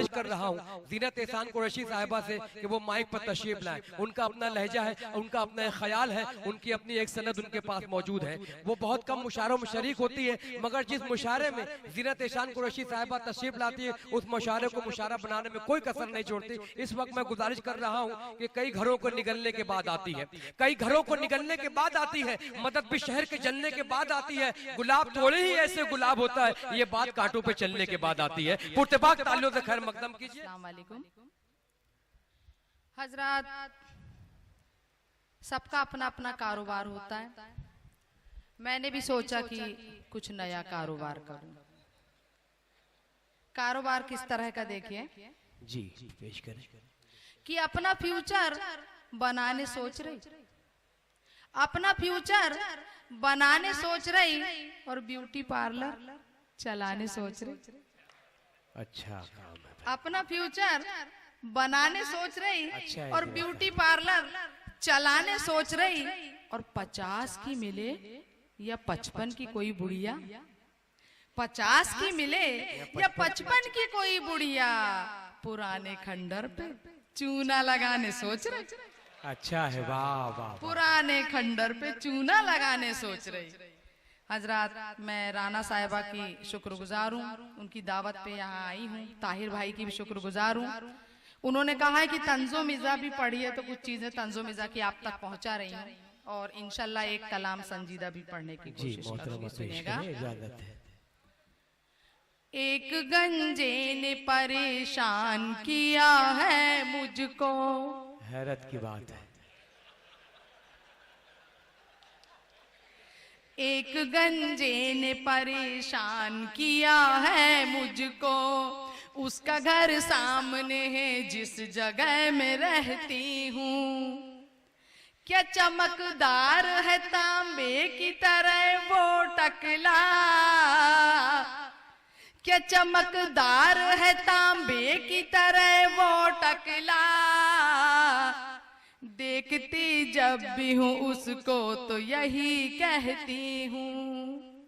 गुजारिश कर रहा हूँ जीनत एहसान कुरैशी साहिबा से कि वो माइक पर तशरीफ लाएं। उनका अपना लहजा है, उनका अपना एक ख्याल है, उनकी अपनी एक सनद उनके पास मौजूद है। वो बहुत कम मुशायरों में शरीक होती है, मगर जिस मुशायरे में जीनत एहसान कुरैशी साहिबा तशरीफ लाती है उस मुशायरे को मुशायरा बनाने में कोई कसर नहीं छोड़ती। इस वक्त मैं गुजारिश कर रहा हूँ कि कई घरों को निगलने के बाद आती है, कई घरों को निगलने के बाद आती है, मदद भी शहर के जलने के बाद आती है। गुलाब थोड़े ही ऐसे गुलाब होता है, ये बात कांटों पे चलने के बाद आती है। पुर्तबाक ताल्लुक़ से खैर मकदम कीजिए। अस्सलाम वालेकुम हजरात, सबका अपना अपना कारोबार होता है। मैंने भी सोचा कि कुछ नया कारोबार करूं। कारोबार किस तरह का देखिए जी पेश करें। कि अपना फ्यूचर बनाने सोच रही, अपना फ्यूचर बनाने सोच रही और ब्यूटी पार्लर चलाने सोच रही। अच्छा, अपना फ्यूचर बनाने सोच रही अच्छा और ब्यूटी पार्लर चलाने सोच रही। और 50 की मिले या 55 की कोई बुढ़िया, 50 की मिले या 55 की कोई बुढ़िया, पुराने खंडर पे चूना लगाने सोच रही। अच्छा है, वाह वाह। पुराने खंडर पे चूना लगाने सोच रही। हजरात, मैं राना साहिबा की शुक्रगुजार हूँ, उनकी दावत पे यहाँ आई हूँ। ताहिर भाई की भी शुक्रगुजार हूँ। उन्होंने कहा है कि तंजो मिज़ा भी पढ़ी है, तो कुछ चीजें तंजो मिज़ा की आप तक पहुँचा रही हूँ और इंशाल्लाह एक कलाम संजीदा भी पढ़ने की कोशिश करूँगी। सुनिएगा। इजाजत है। एक गंजे ने परेशान किया है मुझको, हैरत की बात है। एक गंजे ने परेशान किया है मुझको, उसका घर सामने है जिस जगह में रहती हूँ। क्या चमकदार है तांबे की तरह वो टकला, क्या चमकदार है तांबे की तरह वो टकला। देखती जब भी हूँ उसको तो यही कहती हूँ।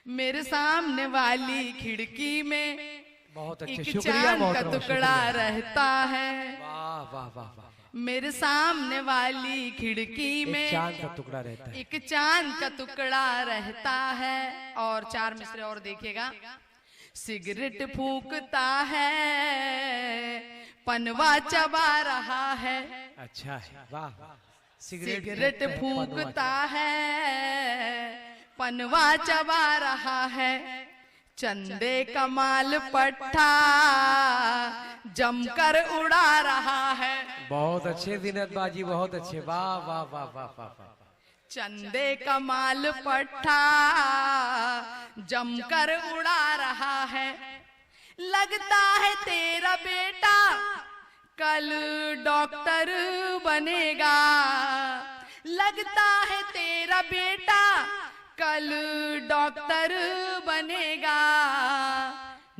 मेरे सामने वाली खिड़की में बहुत अच्छे, एक शुक्रिया चांद का मोहतरमा, टुकड़ा शुक्रिया। रहता है। वाह वाह वाह वाह। मेरे सामने वाली खिड़की में एक चांद का टुकड़ा रहता है। एक चांद का टुकड़ा रहता है। और 4 मिसरे और देखिएगा। सिगरेट फूंकता है, पनवा चबा रहा है। अच्छा है, वाह। सिगरेट फूंकता है, पनवा चबा रहा है। चंदे कमाल पट्टा जमकर उड़ा रहा है। बहुत अच्छे जीनत बाजी, बहुत अच्छे, वाह वाह वाह वाह वाह वाह। चंदे कमाल पट्टा जमकर उड़ा रहा है। लगता है तेरा बेटा कल डॉक्टर बनेगा, लगता है तेरा बेटा कल डॉक्टर बनेगा।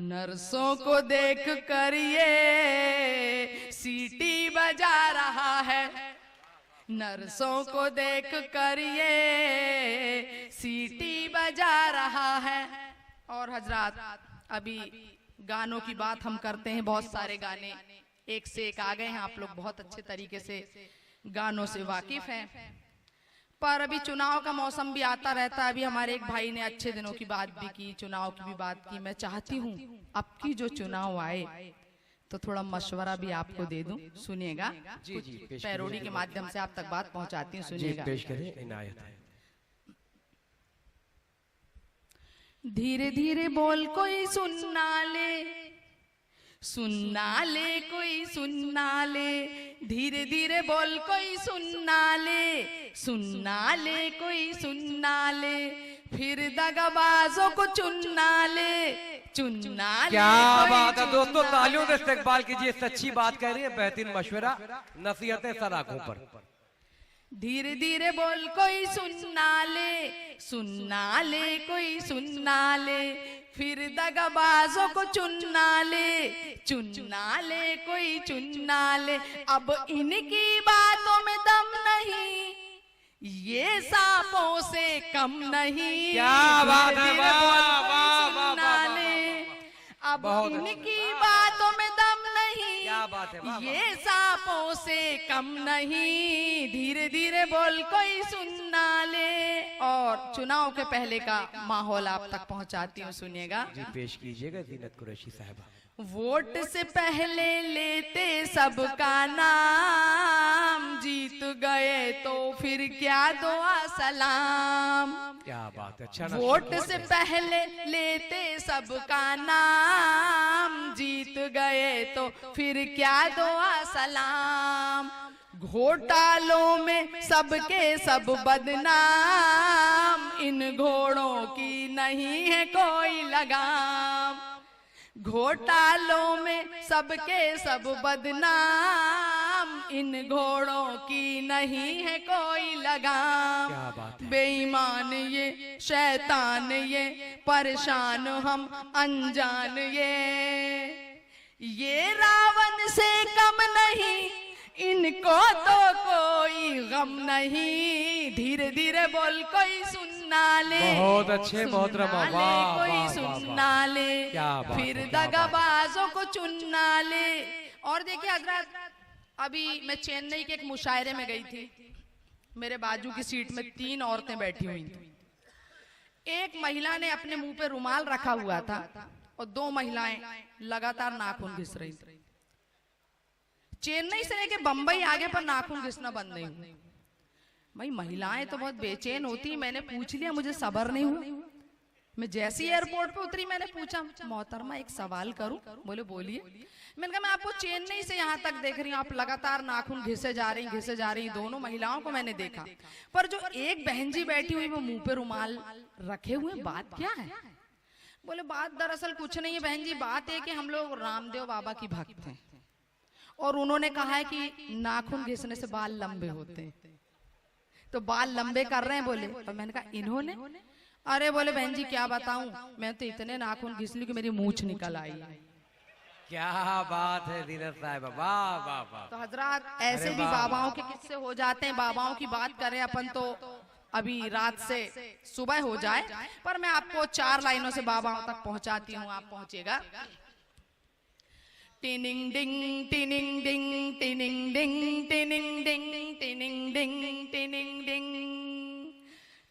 नर्सों को देख कर ये सीटी बजा रहा है, नर्सों को देख कर ये सीटी बजा रहा है। और हजरात, अभी गानों की बात हम करते हैं, बहुत सारे गाने एक से एक आ गए हैं, आप लोग बहुत अच्छे तरीके से गानों से वाकिफ हैं। पर अभी चुनाव का मौसम भी आता रहता है। अभी हमारे एक भाई ने अच्छे दिनों की बात भी की, चुनाव की भी बात की। मैं चाहती हूँ अब की जो चुनाव आए तो थोड़ा मशवरा भी आपको दे दूं, सुनिएगा। जी जी, पैरोडी के माध्यम से आप तक बात पहुंचाती हूँ, सुनिएगा। पेश करें, इनायत है। धीरे धीरे बोल कोई सुनना ले, सुनना ले कोई सुनना ले। धीरे धीरे बोल कोई सुनना ले, सुनना ले कोई सुनना ले। फिर दगाबाजों को चुनना ले, चुनना ले। क्या बात है दोस्तों, तालियों से इस्तकबाल कीजिए। सच्ची बात कह रही है, बेहतरीन मशवरा, नसीहतें सर आंखों पर। धीरे धीरे बोल कोई सुनना ले, सुनना ले कोई सुनना ले। फिर दगाबाजों को चुनना ले, चुनना ले कोई चुनना ले। अब इनकी बातों में दम नहीं, ये सांपों से कम नहीं। क्या बात है, वाह वाह वाह वाह। अब इनकी बातों में दम बात है, वाह, वाह। ये सांपों से कम नहीं, धीरे धीरे बोल कोई सुनना ले। और चुनाव के पहले का माहौल आप तक पहुंचाती हूँ, सुनिएगा। जी पेश कीजिएगा जीनत कुरैशी साहिबा। वोट से पहले लेते सबका नाम, जीत गए तो फिर क्या दुआ सलाम। क्या बात है, अच्छा ना। वोट से पहले लेते सबका नाम, जीत गए तो फिर क्या दुआ सलाम। घोटालों में सबके सब बदनाम, इन घोड़ों की नहीं है कोई लगाम। घोटालों में सबके सब बदनाम, इन घोड़ों की नहीं है कोई लगाम। क्या बात है। बेईमान ये शैतान ये, परेशान हम अनजान ये रावण से कम नहीं, इनको तो कोई गम नहीं। धीरे धीरे बोल कोई सुनना ले, बहुत अच्छे, बहुत रमा, सुनना ले, वाह, कोई वाह, सुनना ले, क्या बात फिर है, क्या दगाबाजों को चुनना ले। और देखिए हजरत, अभी मैं चेन्नई के एक मुशायरे में गई थी। मेरे बाजू की सीट में 3 औरतें बैठी हुई थी। एक महिला ने अपने मुंह पे रुमाल रखा हुआ था और 2 महिलाएं लगातार नाखून घिस रही थी। चेन्नई से लेके बंबई आगे पर नाखून घिसना बंद नहीं हुआ। भाई महिलाएं तो बहुत बेचैन होती। मैंने पूछ लिया, मुझे सब्र नहीं हुआ। मैं जैसी एयरपोर्ट पे उतरी मैंने पूछा, मोहतरमा एक सवाल करूं? बोले बोलिए। मैंने कहा मैं आपको चेन्नई से यहाँ तक देख रही हूँ, आप लगातार नाखून घिसे जा रही। दोनों महिलाओं को मैंने देखा, पर जो एक बहन जी बैठी हुई वो मुंह पे रुमाल रखे हुए, बात क्या है? बोले बात दरअसल कुछ नहीं है बहन जी, बात है कि हम लोग रामदेव बाबा की भक्त हैं और उन्होंने कहा है कि नाखून घिसने से बाल लंबे होते हैं, तो बाल लंबे कर रहे हैं। बोले, और मैंने कहा इन्होंने? अरे बोले बहन जी क्या बताऊं, मैं तो इतने नाखून घिस लूं कि मेरी मूंछ निकल आई है। क्या बात है जीनत साहिबा, वाह वाह वाह। तो हजरात ऐसे भी बाबाओं के किस्से हो जाते हैं। बाबाओं की बात करें अपन तो अभी रात से सुबह हो जाए, पर मैं आपको 4 लाइनों से बाबाओं तक पहुंचाती हूँ, आप पहुंचेगा। टिनिंग डिंग टिनिंग डिंग टिनिंग डिंग टिनिंग डिंग टिनिंग डिंग टिनिंग डिंग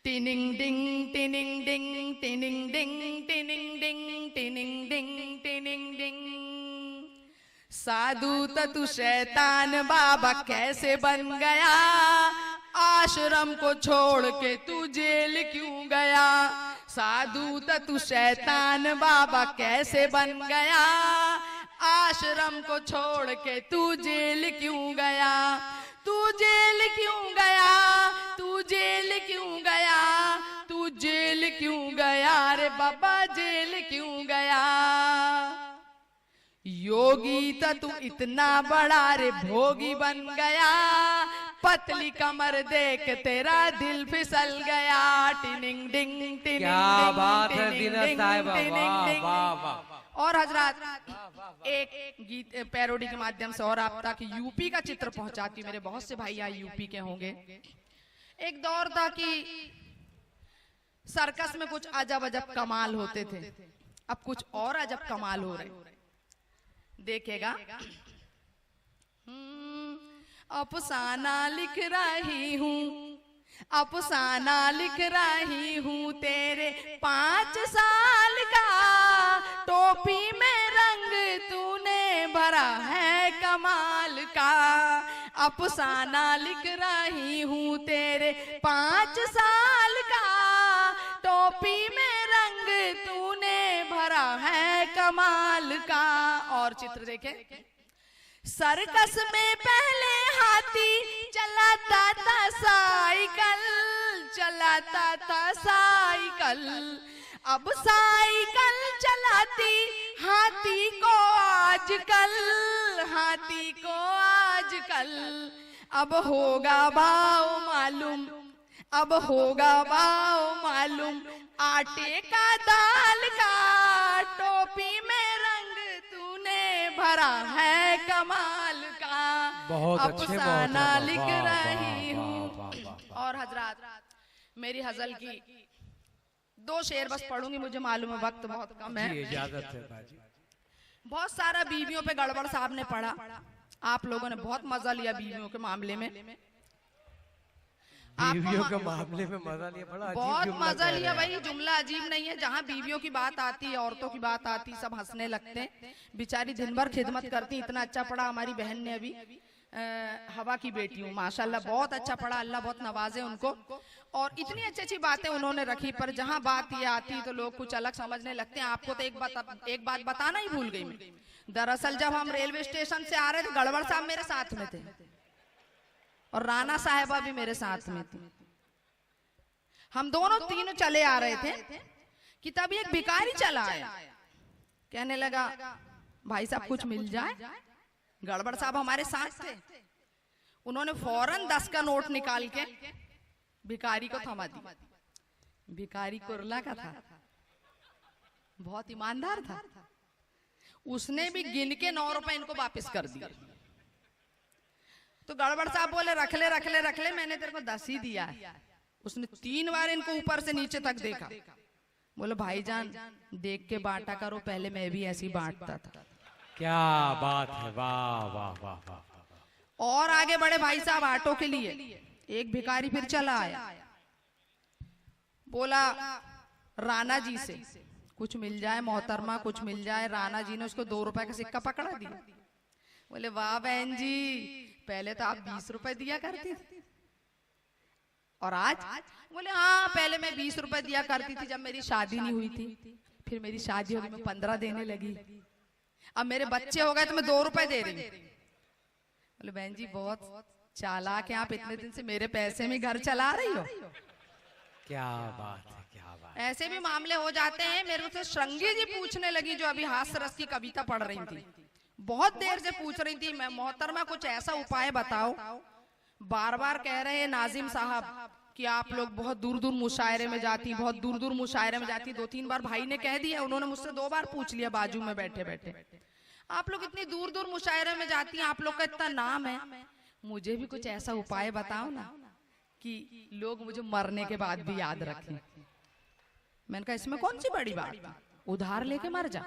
टिनिंग डिंग टिनिंग डिंग टिनिंग डिंग टिनिंग डिंग टिनिंग डिंग टिनिंग डिंग। साधु तू शैतान बाबा कैसे बन गया, आश्रम को छोड़ के तू जेल क्यों गया? साधु तू शैतान बाबा कैसे बन गया, आश्रम को छोड़ के तू जेल क्यों गया? तू जेल क्यों गया, तू जेल क्यों गया, तू जेल क्यों गया रे बाबा, जेल क्यों गया? योगी तू इतना बड़ा रे भोगी बन गया, पतली कमर देख तेरा दिल फिसल गया। टिनिंग डिंग टिनिंग क्या बात है जीनत साहिबा, वाह वाह वाह। और हजरात एक गीत पैरोडी के माध्यम से और आप तक यूपी का चित्र पहुंचाती हूँ। मेरे बहुत से भाई यहाँ यूपी के होंगे। एक दौर था कि सर्कस में कुछ अजब अजब कमाल होते थे, अब कुछ और अजब कमाल हो रहे। देखेगा, अफसाना लिख रही हूँ, अफसाना लिख रही हूँ तेरे 5 साल का, टोपी में रंग तूने भरा है कमाल का। अफसाना लिख रही हूँ तेरे 5 साल का, टोपी में रंग तूने भरा है कमाल का। और चित्र देखे, सर्कस में पहले हाथी चलाता था साइकिल, चलाता था साइकिल, अब साइकिल चलाती हाथी को आजकल, हाथी को आजकल। अब होगा भाव मालूम, अब होगा भाव मालूम, आटे का दाल का, टोपी में रंग तूने भरा है कमाल का। बहुत अच्छे, अफसाना बहुत लिख वाह, रही वाह, हूँ। वाह, वाह, वाह। और हजरात मेरी हजल की 2 शेर बस पढ़ूंगी, मुझे मालूम है वक्त बहुत कम है। जी इजाजत है बाजी। बहुत सारा बीवियों पे गड़बड़ साहब ने पढ़ा, आप लोगों ने बहुत मजा लिया बीवियों के मामले में, बीवियों के मामले में मजा लिया, बड़ा अजीब बहुत जुमला मजा कह लिया रहे हैं। भाई। जुमला अजीब नहीं है, जहाँ बीवियों की बात आती है, औरतों की बात आती, सब हंसने लगते हैं। बेचारी दिन भर खिदमत करती, इतना अच्छा पढ़ा हमारी बहन ने अभी, हवा की बेटी हूँ माशाल्लाह, बहुत अच्छा पढ़ा, अल्लाह बहुत नवाजे उनको, और इतनी अच्छी अच्छी बातें उन्होंने रखी। पर जहाँ बात ये आती तो लोग कुछ अलग समझने लगते हैं। आपको तो एक बात बताना ही भूल गई मैं। दरअसल जब हम रेलवे स्टेशन से आ रहे थे, गड़बड़ साहब मेरे साथ में थे और राना साहिबा भी मेरे साथ में थी। हम दोनों तीनों चले आ रहे थे कि तभी एक भिखारी चला आया, कहने लगा भाई साहब कुछ मिल जाए। गड़बड़ साहब हमारे साथ थे, उन्होंने फौरन 10 का नोट निकाल के भिखारी को थमा दी। भिखारी कुरला का था, बहुत ईमानदार था, उसने भी गिन के 9 रुपए इनको वापस कर दिया। तो गड़बड़ साहब बोले रख ले रख ले रख ले, मैंने तेरे को 10 ही दिया है। उसने 3 बार इनको ऊपर से नीचे तक देखा, बोले भाईजान देख के बांटा करो, पहले मैं भी ऐसे ही बांटता था। क्या बात है, वाह वाह वाह वाह। और आगे बढ़े भाई साहब ऑटो के लिए, एक भिखारी फिर चला आया, बोला राणा जी से कुछ मिल जाए मोहतरमा, कुछ मिल जाए। राणा जी ने उसको 2 रुपए का सिक्का पकड़ा दिया। बोले वाह बहन जी, पहले तो आप 20 रुपए दिया करती थी और आज? बोले हाँ, पहले मैं 20 रुपए दिया करती थी जब मेरी शादी नहीं हुई थी, फिर मेरी शादी हो गई, मैं 15 देने लगी, अब मेरे बच्चे हो गए तो मैं 2 रुपए दे रही हूँ। बोले बहन जी बहुत चालाक है आप, इतने दिन से मेरे पैसे में घर चला रही हो। क्या बात है, क्या बात। ऐसे भी मामले हो जाते हैं। मेरे से श्रृंगी जी पूछने लगी, जो अभी हास्य रस की कविता पढ़ रही थी, बहुत देर से पूछ रही थी, मैं मोहतरमा कुछ ऐसा उपाय बताओ। बार बार कह रहे हैं नाजिम साहब कि आप लोग बहुत दूर दूर मुशायरे में जाती, बहुत दूर दूर मुशायरे में जाती। 2-3 बार भाई ने कह दिया, उन्होंने मुझसे 2 बार पूछ लिया बाजू में बैठे बैठे, आप लोग इतनी दूर दूर मुशायरे में जाती हैं, आप लोग का इतना नाम है, मुझे भी कुछ ऐसा उपाय बताओ ना कि लोग मुझे मरने के बाद भी याद रखें। मैंने कहा इसमें कौन सी बड़ी बात, उधार लेके मर जा।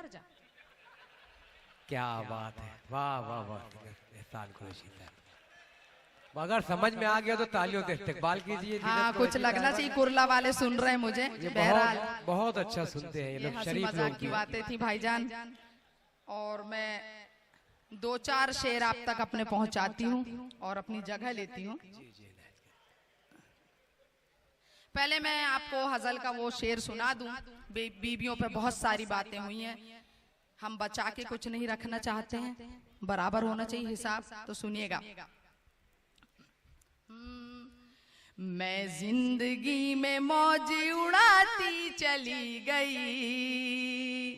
क्या बात है, वाह वाह वाह। एहसान कुरैशी साहब, अगर समझ में आ गया तो तालियों से इस्तकबाल कीजिए। हाँ, कुछ लगना चाहिए कुरला वाले सुन रहे हैं मुझे। बहरहाल बहुत अच्छा सुनते हैं ये लोग, हंसी शरीफ मजाक लोग की हैं। बातें थी भाईजान, और मैं 2-4 शेर आप तक अपने पहुंचाती हूँ और अपनी जगह लेती हूँ। पहले मैं आपको हजल का वो शेर सुना दूं। बीवियों पे बहुत सारी बातें हुई हैं, हम बचा के कुछ नहीं रखना चाहते हैं, बराबर होना चाहिए हिसाब। तो सुनिएगा। मैं जिंदगी में मौज उड़ाती चली गई,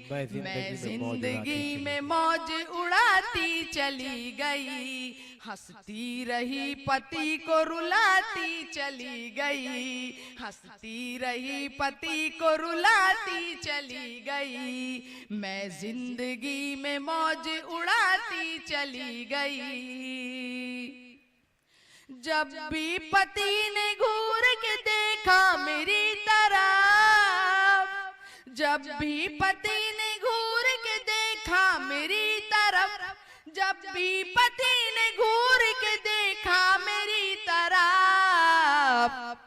मैं जिंदगी में मौज उड़ाती चली गई, हंसती रही पति को रुलाती चली गई, हंसती रही पति को रुलाती चली गई, मैं जिंदगी में मौज उड़ाती चली गई। जब भी पति ने घूर के देखा मेरी तरफ, जब भी पति ने घूर के देखा मेरी तरफ, जब भी पति ने घूर के देखा मेरी तरफ,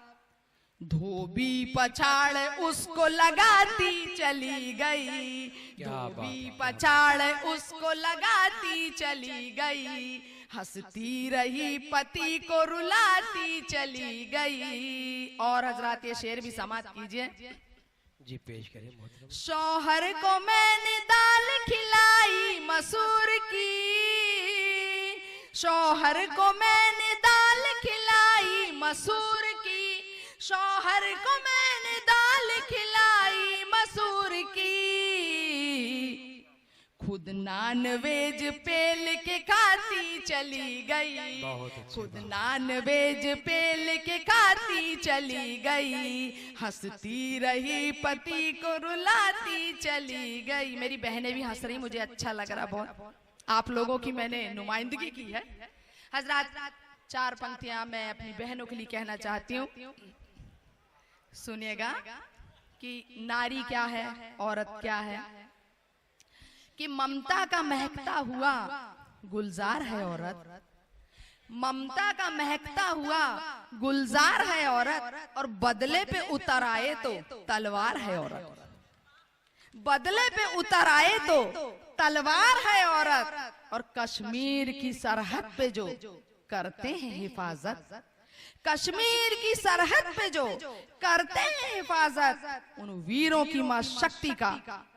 धोबी पछाड़ उसको लगाती चली गई, धोबी पछाड़ उसको लगाती चली गई, हंसती रही पति को रुलाती चली गई। और हजरात ये शेर भी समाप्त कीजिए जी, पेश करिए मोहतरम। शौहर को मैंने दाल खिलाई मसूर की, शौहर को मैंने दाल खिलाई मसूर की, शौहर को मैंने दाल खिलाई मसूर की, खुद नान वेज पेल के खाती चली गई, खुद नान वेज पेल के खाती चली गई, हंसती रही पति को रुलाती चली गई। मेरी बहनें भी हंस रही, मुझे अच्छा लग रहा बहुत, आप लोगों की मैंने नुमाइंदगी की है। हजरात 4 पंक्तियां मैं अपनी बहनों के लिए कहना चाहती हूँ, सुनिएगा कि नारी क्या है, औरत क्या है। कि ममता का महकता हुआ गुलजार है औरत, ममता का महकता हुआ गुलजार है औरत, और बदले पे उतर आए तो तलवार है औरत। बदले पे उतर आए तो तलवार है औरत, और कश्मीर की सरहद पे जो करते हैं हिफाजत, कश्मीर की सरहद पे जो करते हैं हिफाजत, उन वीरों की मां शक्ति का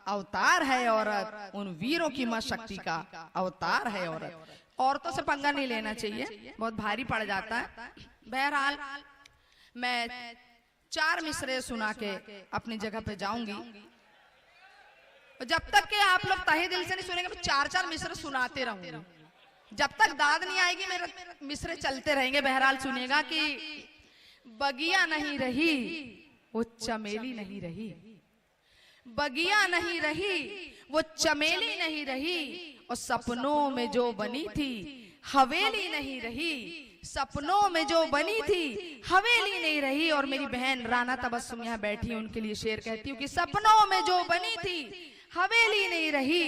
अवतार है औरत। उन वीरों की मां शक्ति का अवतार है औरत। औरतों से पंगा नहीं लेना चाहिए, बहुत भारी पड़ जाता है। बहरहाल मैं 4 मिसरे सुना के अपनी जगह पे जाऊंगी। जब तक के आप लोग तहे दिल से नहीं सुनेंगे, मैं 4-4 मिसरे सुनाते रहूंगी। जब तक दाद नहीं आएगी मेरे मिसरे चलते रहेंगे। बहरहाल सुनिएगा कि बगिया नहीं रही वो चमेली नहीं रही, बगिया नहीं रही वो चमेली नहीं रही, और सपनों में जो बनी थी हवेली नहीं रही, सपनों में जो बनी थी हवेली नहीं रही। और मेरी बहन राना तबस्सुम यहाँ बैठी, उनके लिए शेर कहती हूँ कि सपनों में जो बनी थी हवेली नहीं रही,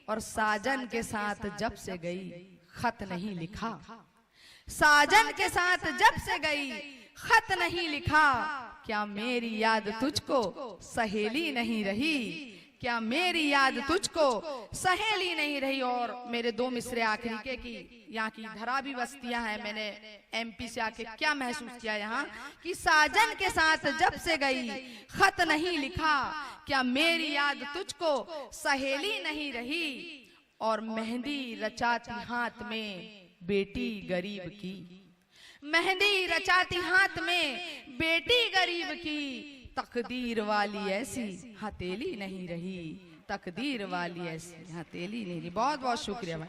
और साजन के साथ जब से गई खत नहीं लिखा, साजन के साथ जब से गई खत नहीं लिखा। क्या मेरी याद तुझको सहेली नहीं रही, क्या मेरी याद तुझको सहेली नहीं रही। और मेरे 2 मिसरे आखिरी के कि यहाँ की धरावी बस्तियां हैं, मैंने एमपी से आके क्या महसूस किया यहाँ कि साजन के साथ जब से गई खत नहीं लिखा, क्या मेरी याद तुझको सहेली नहीं रही। और मेहंदी रचाती हाथ में बेटी गरीब की, मेहंदी रचाती हाथ में बेटी गरीब की, तकदीर वाली ऐसी हथेली नहीं रही, तकदीर वाली ऐसी हथेली नहीं रही। बहुत बहुत शुक्रिया भाई।